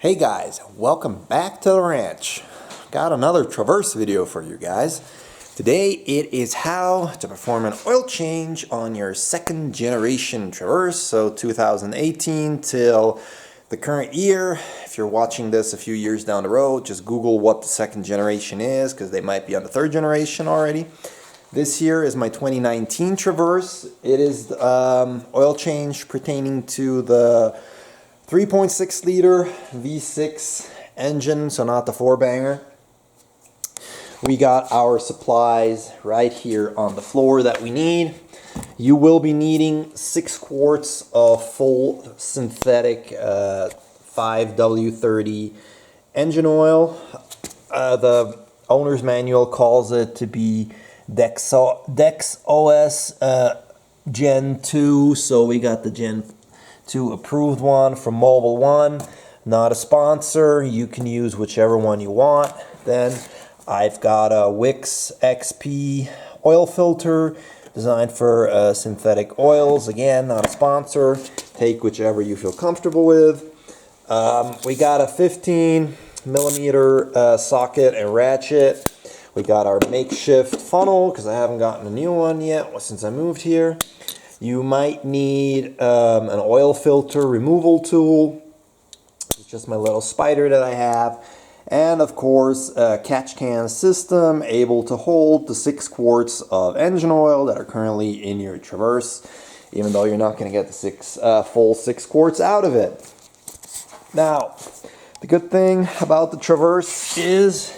Hey guys, welcome back to the ranch. Got another Traverse video for you guys. Today it is how to perform an oil change on your second generation Traverse, so 2018 till the current year. If you're watching this a few years down the road, just Google what the second generation is, because they might be on the third generation already. This here is my 2019 Traverse. It is oil change pertaining to the 3.6 liter V6 engine, so not the 4-banger. We got our supplies right here on the floor that we need. You will be needing 6 quarts of full synthetic 5W30 engine oil. The owner's manual calls it to be DEX OS Gen 2, so we got the Gen 2 approved one from Mobile One. Not a sponsor, you can use whichever one you want. Then I've got a WIX XP oil filter designed for synthetic oils. Again, not a sponsor, take whichever you feel comfortable with. We got a 15 millimeter socket and ratchet. We got our makeshift funnel because I haven't gotten a new one yet since I moved here. You might need an oil filter removal tool. It's just my little spider that I have. And of course, a catch can system able to hold the 6 quarts of engine oil that are currently in your Traverse, even though you're not going to get the full 6 quarts out of it. Now, the good thing about the Traverse is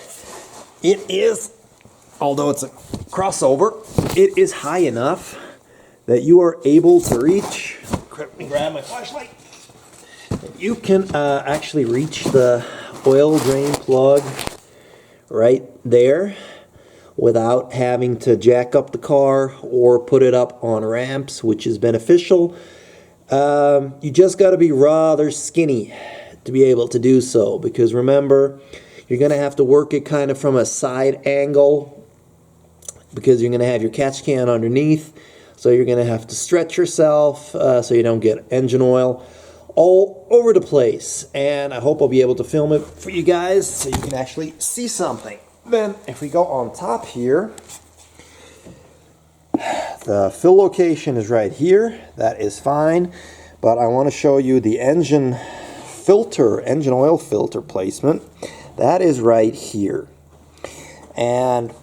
it is, although it's a crossover, it is high enough that you are able to reach. Let me grab my flashlight. You can actually reach the oil drain plug right there without having to jack up the car or put it up on ramps, which is beneficial. You just got to be rather skinny to be able to do so, because remember, you're going to have to work it kind of from a side angle because you're going to have your catch can underneath. So you're going to have to stretch yourself so you don't get engine oil all over the place. And I hope I'll be able to film it for you guys so you can actually see something. Then if we go on top here, the fill location is right here. That is fine. But I want to show you the engine oil filter placement. That is right here. And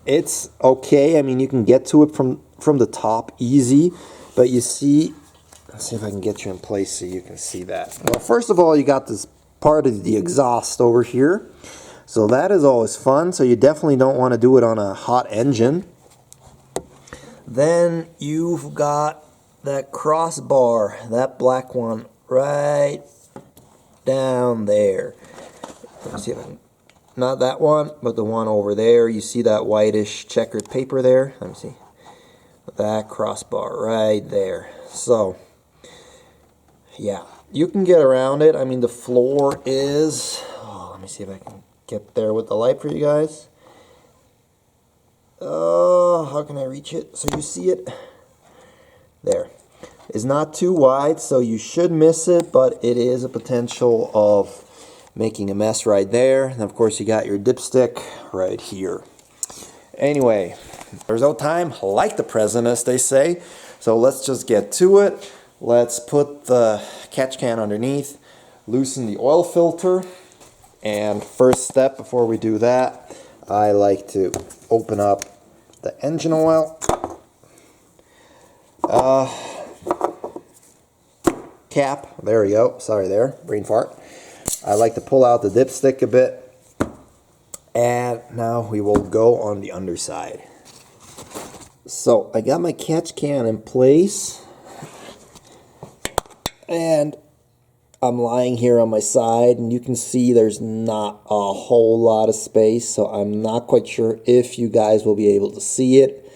it's okay. I mean, you can get to it from the top easy, but you see, let's see if I can get you in place so you can see that. Well, first of all, you got this part of the exhaust over here, so that is always fun. So you definitely don't want to do it on a hot engine. Then you've got that crossbar, that black one right down there. Let me see if I can, not that one, but the one over there. You see that whitish checkered paper there? Let me see. That crossbar right there. So, yeah, you can get around it. I mean, the floor is, let me see if I can get there with the light for you guys. How can I reach it so you see it? There. It's not too wide, so you should miss it, but it is a potential of making a mess right there. And of course, you got your dipstick right here. Anyway, there's no time like the present, as they say. So let's just get to it. Let's put the catch can underneath, loosen the oil filter, and first step before we do that, I like to open up the engine oil cap. There we go. Sorry there, brain fart. I like to pull out the dipstick a bit. And now we will go on the underside. So I got my catch can in place. And I'm lying here on my side, and you can see there's not a whole lot of space. So I'm not quite sure if you guys will be able to see it.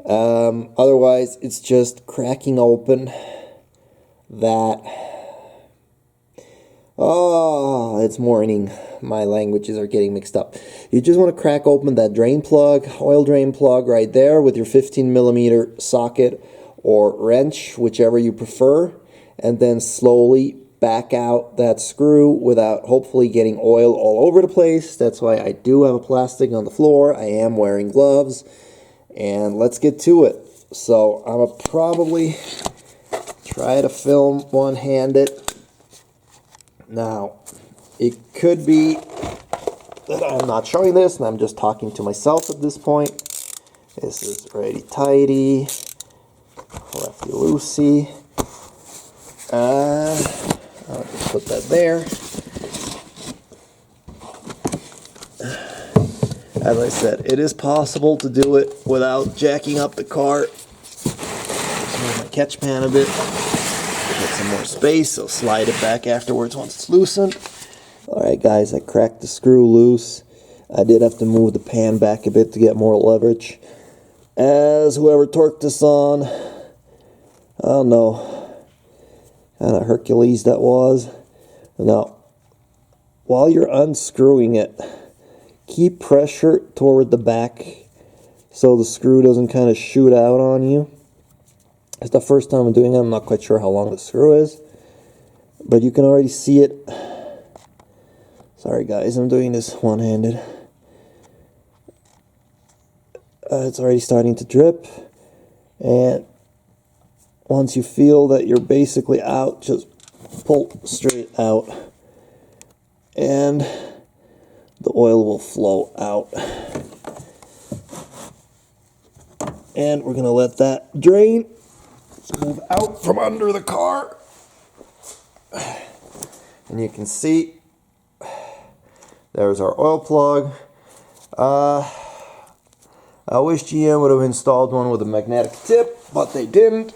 Otherwise, it's just cracking open that... Oh, it's morning. My languages are getting mixed up. You just want to crack open that drain plug, oil drain plug right there with your 15 millimeter socket or wrench, whichever you prefer, and then slowly back out that screw without hopefully getting oil all over the place. That's why I do have a plastic on the floor. I am wearing gloves. And let's get to it. So I'm going to probably try to film one-handed. Now, it could be that I'm not showing this and I'm just talking to myself at this point. This is righty tighty, lefty loosey. I'll just put that there. As I said, it is possible to do it without jacking up the car. Just move my catch pan a bit. Get some more space, so slide it back afterwards once it's loosened. Alright guys, I cracked the screw loose. I did have to move the pan back a bit to get more leverage. As whoever torqued this on, I don't know, kind of Hercules that was. Now, while you're unscrewing it, keep pressure toward the back so the screw doesn't kind of shoot out on you. It's the first time I'm doing it. I'm not quite sure how long the screw is, but you can already see it. Sorry guys, I'm doing this one-handed. It's already starting to drip, and once you feel that you're basically out, just pull straight out and the oil will flow out. And we're going to let that drain. Let's move out from under the car. And you can see there's our oil plug. I wish GM would have installed one with a magnetic tip, but they didn't.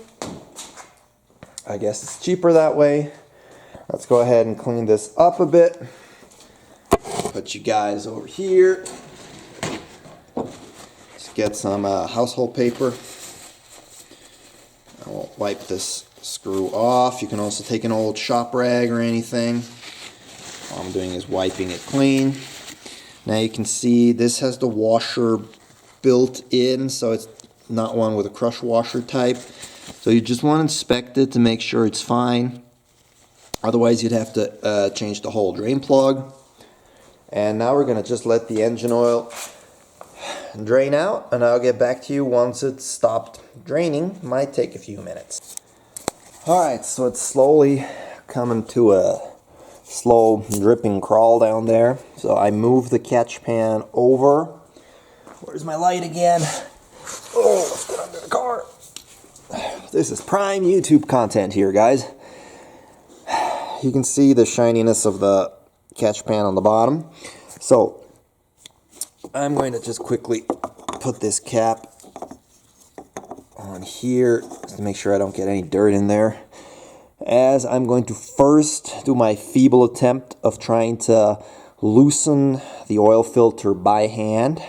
I guess it's cheaper that way. Let's go ahead and clean this up a bit. Put you guys over here. Just get some household paper. I won't wipe this screw off. You can also take an old shop rag or anything. All I'm doing is wiping it clean. Now you can see this has the washer built in, so it's not one with a crush washer type. So you just want to inspect it to make sure it's fine. Otherwise you'd have to change the whole drain plug. And now we're going to just let the engine oil drain out, and I'll get back to you once it's stopped draining. Might take a few minutes. Alright, so it's slowly coming to a slow dripping crawl down there. So I moved the catch pan over. Where's my light again? Oh, let's get under the car. This is prime YouTube content here, guys. You can see the shininess of the catch pan on the bottom. So I'm going to just quickly put this cap on here just to make sure I don't get any dirt in there, as I'm going to first do my feeble attempt of trying to loosen the oil filter by hand.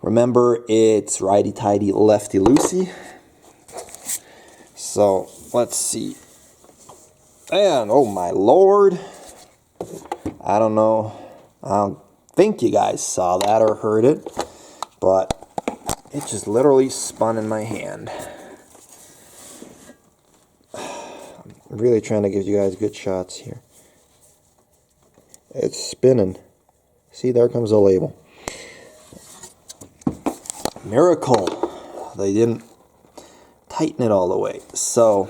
Remember, it's righty-tighty, lefty-loosey. So, let's see. And, oh my lord. I don't know. I don't think you guys saw that or heard it. But it just literally spun in my hand. I'm really trying to give you guys good shots here. It's spinning. See, there comes the label. Miracle. They didn't tighten it all the way. So,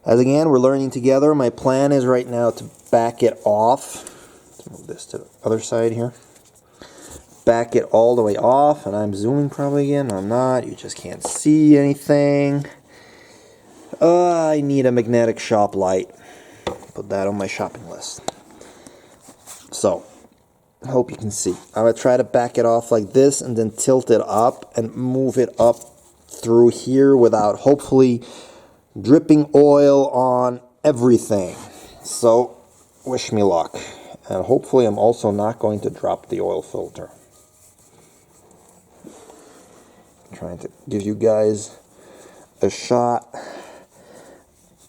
as again, we're learning together. My plan is right now to back it off. Let's move this to the other side here. Back it all the way off, and I'm zooming probably again. No, I'm not. You just can't see anything. I need a magnetic shop light. Put that on my shopping list. So, I hope you can see. I'm going to try to back it off like this and then tilt it up and move it up through here without hopefully dripping oil on everything. So, wish me luck. And hopefully I'm also not going to drop the oil filter. I'm trying to give you guys a shot.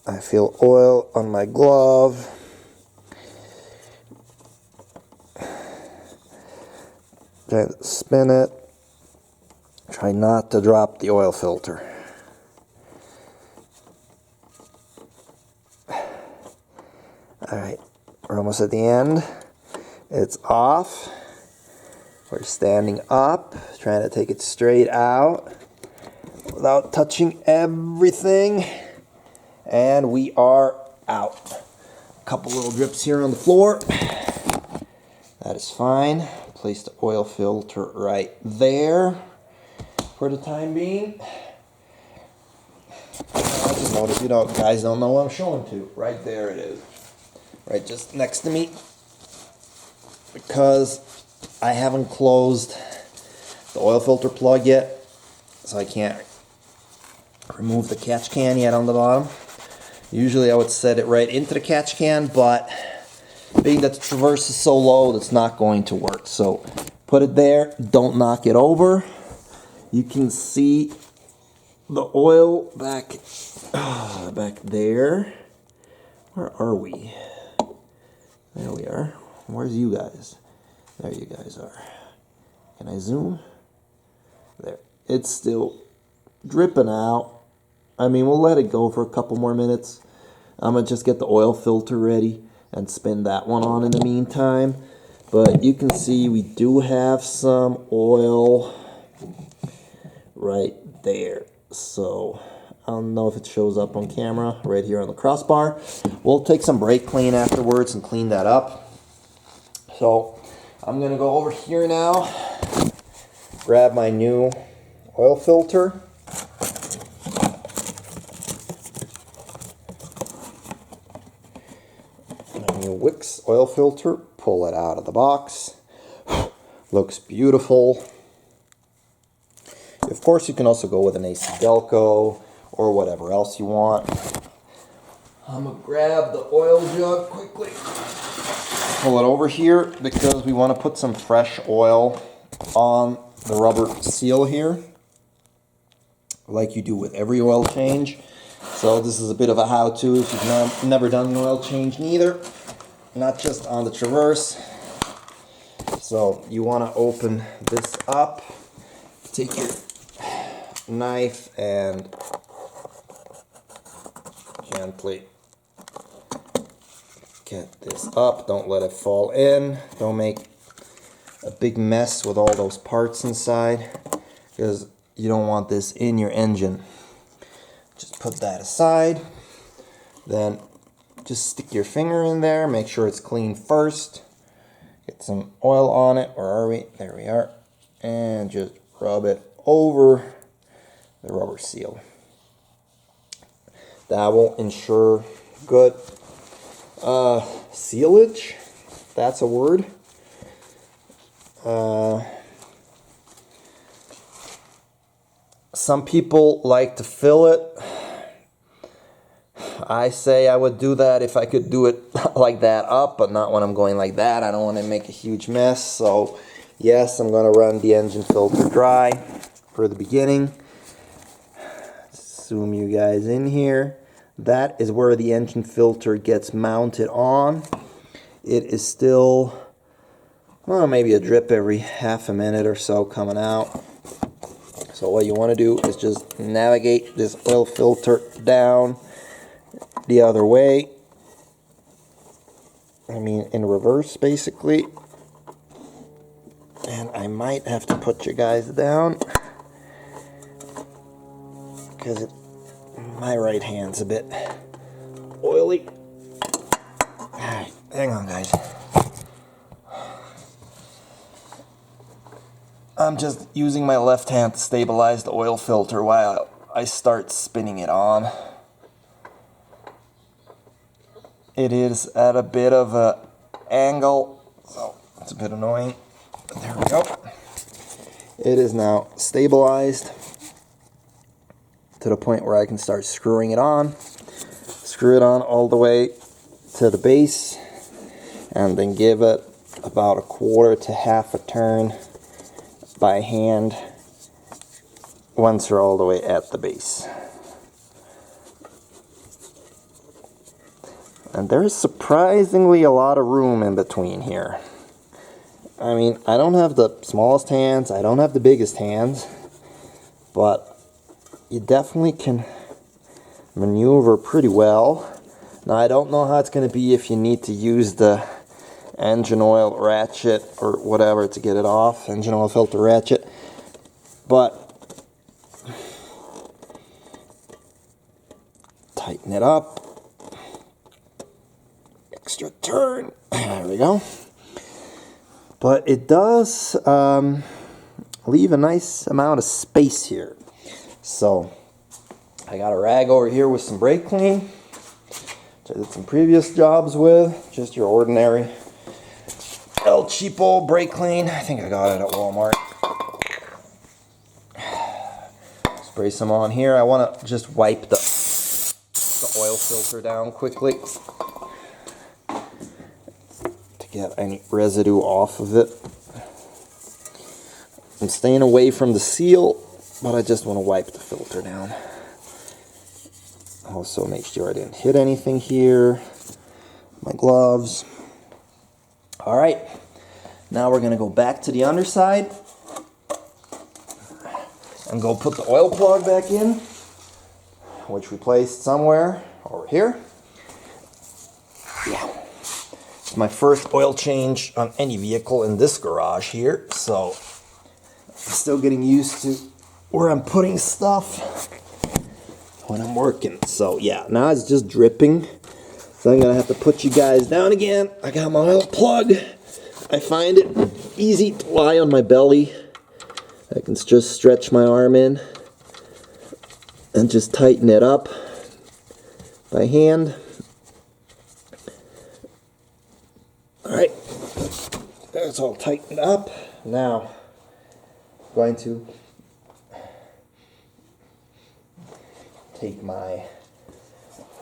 I feel oil on my glove. Try to spin it. Try not to drop the oil filter. Alright, we're almost at the end. It's off. We're standing up, trying to take it straight out without touching everything. And we are out. A couple little drips here on the floor. That is fine. Place the oil filter right there for the time being. I just noticed, you know, guys don't know what I'm showing to. Right there it is. Right just next to me. Because I haven't closed the oil filter plug yet, so I can't remove the catch can yet on the bottom. Usually I would set it right into the catch can, but being that the traverse is so low, that's not going to work. So put it there, don't knock it over. You can see the oil back there. Where are we? There we are. Where's you guys? There you guys are. Can I zoom? There. It's still dripping out. I mean, we'll let it go for a couple more minutes. I'm going to just get the oil filter ready and spin that one on in the meantime. But you can see we do have some oil right there. So I don't know if it shows up on camera right here on the crossbar. We'll take some brake clean afterwards and clean that up. So I'm going to go over here now, grab my new oil filter. My new WIX oil filter, pull it out of the box. Looks beautiful. Of course, you can also go with an AC Delco or whatever else you want. I'm going to grab the oil jug quickly. Pull it over here because we want to put some fresh oil on the rubber seal here, like you do with every oil change. So this is a bit of a how-to if you've never done an oil change neither, not just on the Traverse. So you want to open this up, take your knife and gently get this up. Don't let it fall in. Don't make a big mess with all those parts inside, because you don't want this in your engine. Just put that aside. Then just stick your finger in there. Make sure it's clean first. Get some oil on it. Where are we? There we are. And just rub it over the rubber seal. That will ensure good sealage. That's a word. Some people like to fill it. I say I would do that if I could do it like that up, but not when I'm going like that. I don't want to make a huge mess. So yes, I'm going to run the engine filter dry for the beginning. Zoom you guys in here. That is where the engine filter gets mounted on. It is still, well, maybe a drip every half a minute or so coming out. So what you want to do is just navigate this oil filter down the other way. I mean, in reverse, basically. And I might have to put you guys down, because my right hand's a bit oily. Alright, hang on, guys. I'm just using my left hand to stabilize the oil filter while I start spinning it on. It is at a bit of an angle, so it's a bit annoying. There we go. It is now stabilized to the point where I can start screwing it on. Screw it on all the way to the base, and then give it about a quarter to half a turn by hand once you're all the way at the base. And there's surprisingly a lot of room in between here. I mean, I don't have the smallest hands, I don't have the biggest hands, but you definitely can maneuver pretty well. Now I don't know how it's going to be if you need to use the engine oil ratchet or whatever to get it off, engine oil filter ratchet, but tighten it up, extra turn, there we go. But it does leave a nice amount of space here. So I got a rag over here with some brake clean, which I did some previous jobs with, just your ordinary El Cheapo brake clean. I think I got it at Walmart. Spray some on here. I want to just wipe the oil filter down quickly to get any residue off of it. I'm staying away from the seal, but I just want to wipe the filter down. Also make sure I didn't hit anything here. My gloves. Alright, now we're going to go back to the underside and go put the oil plug back in, which we placed somewhere over here. Yeah, it's my first oil change on any vehicle in this garage here, so I'm still getting used to where I'm putting stuff when I'm working. So yeah, now it's just dripping, so I'm gonna have to put you guys down again. I got my oil plug. I find it easy to lie on my belly. I can just stretch my arm in and just tighten it up by hand. Alright, that's all tightened up. Now, I'm going to take my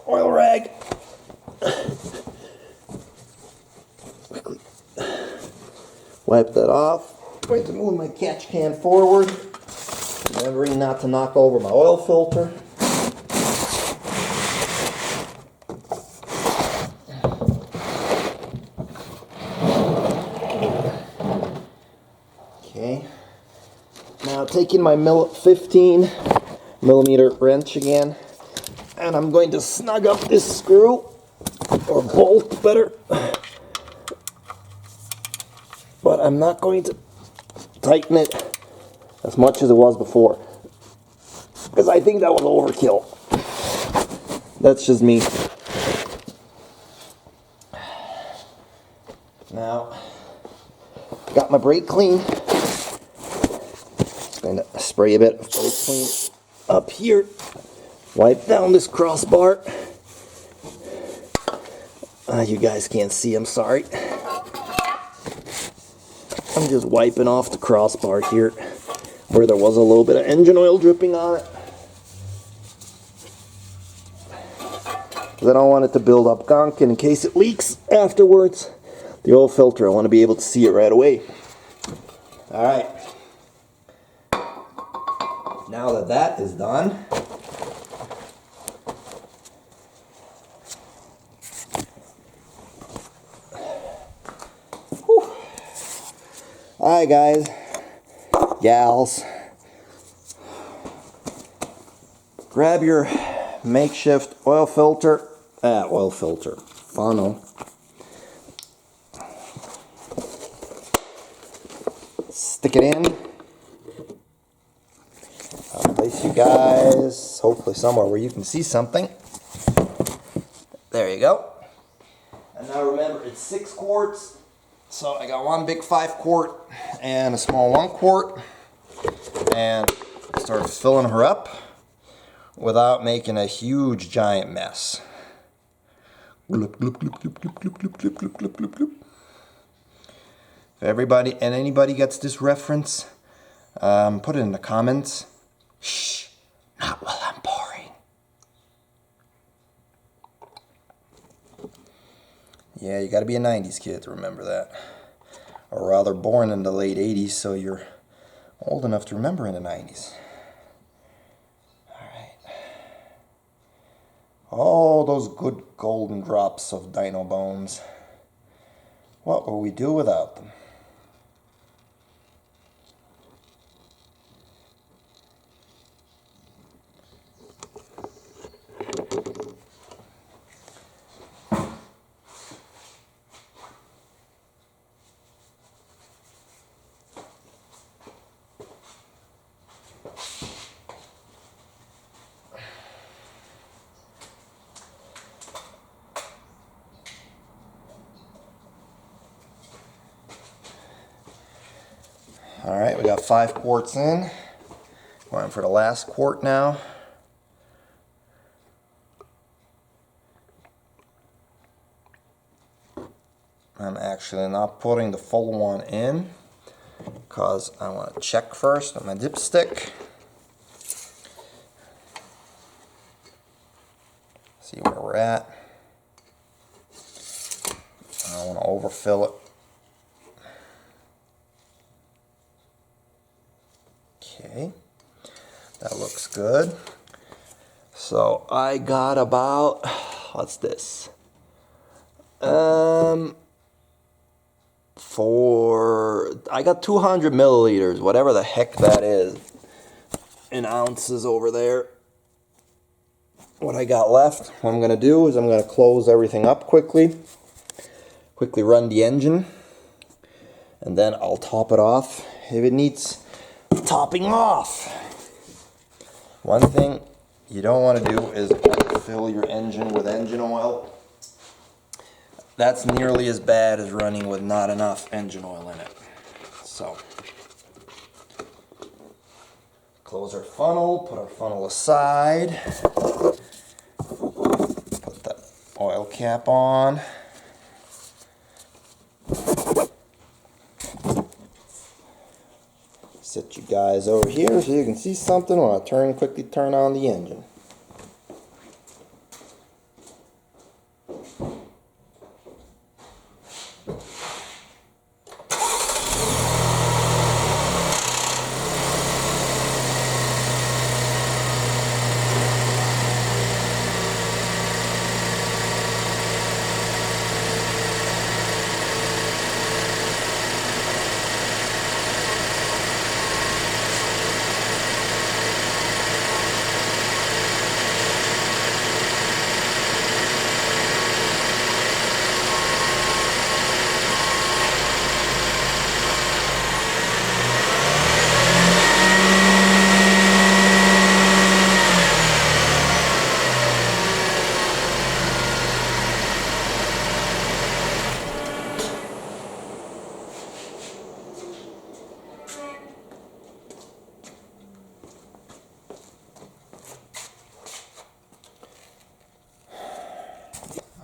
oil rag, quickly wipe that off. I'm going to move my catch can forward, remembering not to knock over my oil filter. Okay, now taking my 15 millimeter wrench again, and I'm going to snug up this screw, or bolt better, but I'm not going to tighten it as much as it was before, because I think that was overkill. That's just me. Now, got my brake clean. Just going to spray a bit of brake clean up here. Wipe down this crossbar. You guys can't see, I'm sorry. I'm just wiping off the crossbar here where there was a little bit of engine oil dripping on it. Because I don't want it to build up gunk, and in case it leaks afterwards, the oil filter, I want to be able to see it right away. Alright. Now that that is done, alright guys, gals, grab your makeshift oil filter funnel, stick it in. I'll place you guys hopefully somewhere where you can see something. There you go. And now remember, it's 6 quarts. So I got one big 5 quart and a small 1 quart, and start filling her up without making a huge giant mess. Gloop, gloop, gloop, gloop, gloop, gloop, gloop, gloop, gloop, gloop, gloop, gloop. If everybody and anybody gets this reference, put it in the comments. Shh, not while I'm pouring. Yeah, you gotta be a 90s kid to remember that. Or rather, born in the late 80s, so you're old enough to remember in the 90s. Alright. Oh, those good golden drops of dino bones. What will we do without them? Alright, we got 5 quarts in. Going for the last quart now. I'm actually not putting the full one in because I want to check first on my dipstick. See where we're at. I don't want to overfill it. Okay, that looks good. So I got about, what's this? I got 200 milliliters, whatever the heck that is, in ounces over there. What I got left, what I'm going to do is I'm going to close everything up quickly run the engine, and then I'll top it off if it needs topping off. One thing you don't want to do is fill your engine with engine oil. That's nearly as bad as running with not enough engine oil in it. So, close our funnel, put our funnel aside, put the oil cap on. Sit you guys over here so you can see something while I quickly turn on the engine.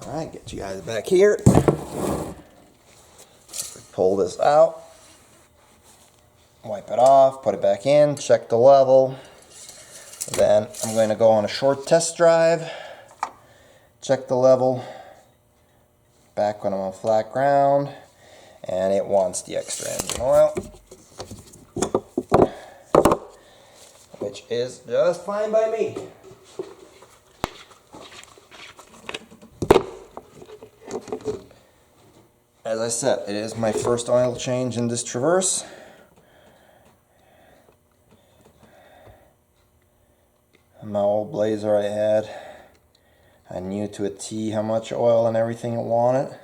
Alright, get you guys back here. Pull this out. Wipe it off, put it back in, check the level. Then I'm going to go on a short test drive. Check the level. Back when I'm on flat ground. And it wants the extra engine oil. Which is just fine by me. As I said, it is my first oil change in this Traverse. My old Blazer I knew to a T how much oil and everything it wanted.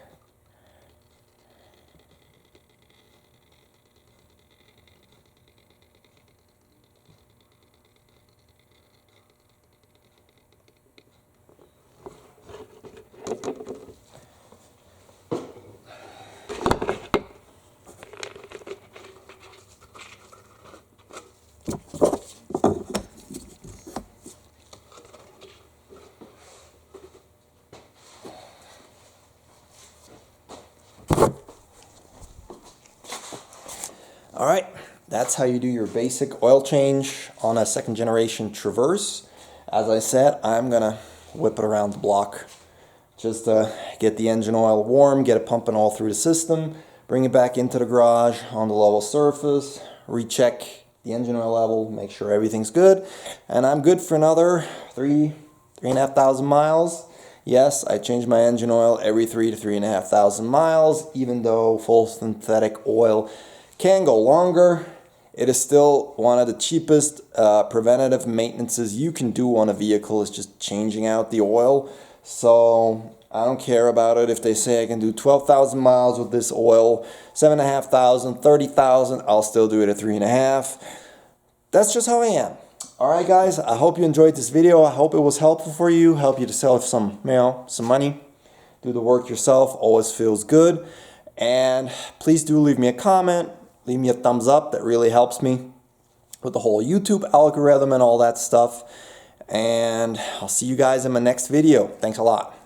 Alright, that's how you do your basic oil change on a second generation Traverse. As I said, I'm gonna whip it around the block just to get the engine oil warm, get it pumping all through the system, bring it back into the garage on the level surface, recheck the engine oil level, make sure everything's good, and I'm good for another 3,500 miles. Yes, I change my engine oil every 3,000 to 3,500 miles, even though full synthetic oil can go longer. It is still one of the cheapest preventative maintenances you can do on a vehicle, is just changing out the oil. So I don't care about it if they say I can do 12,000 miles with this oil, 7,500, 30,000, I'll still do it at 3.5. That's just how I am. Alright guys, I hope you enjoyed this video. I hope it was helpful for you, help you to save some money. Do the work yourself, always feels good. And please do leave me a comment. leave me a thumbs up. That really helps me with the whole YouTube algorithm and all that stuff. And I'll see you guys in my next video. Thanks a lot.